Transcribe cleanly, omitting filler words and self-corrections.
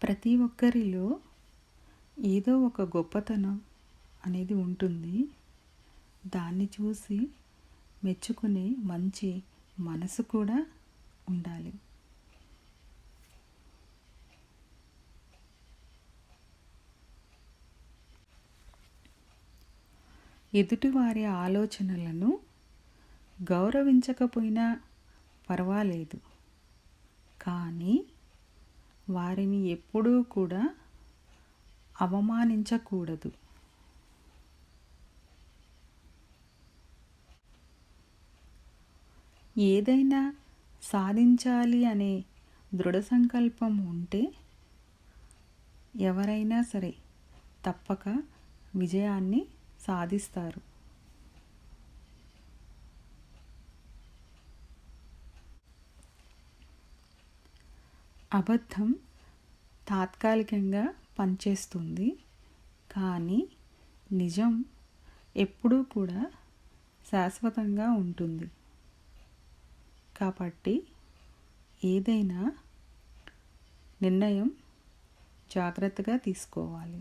ప్రతి ఒక్కరిలో ఏదో ఒక గొప్పతనం అనేది ఉంటుంది. దాన్ని చూసి మెచ్చుకునే మంచి మనసు కూడా ఉండాలి. ఎదుటివారి ఆలోచనలను గౌరవించకపోయినా పర్వాలేదు, కానీ వారిని ఎప్పుడూ కూడా అవమానించకూడదు. ఏదైనా సాధించాలి అనే దృఢ సంకల్పం ఉంటే ఎవరైనా సరే తప్పక విజయాన్ని సాధిస్తారు. అబద్ధం తాత్కాలికంగా పనిచేస్తుంది, కానీ నిజం ఎప్పుడూ కూడా శాశ్వతంగా ఉంటుంది. కాబట్టి ఏదైనా నిర్ణయం జాగ్రత్తగా తీసుకోవాలి.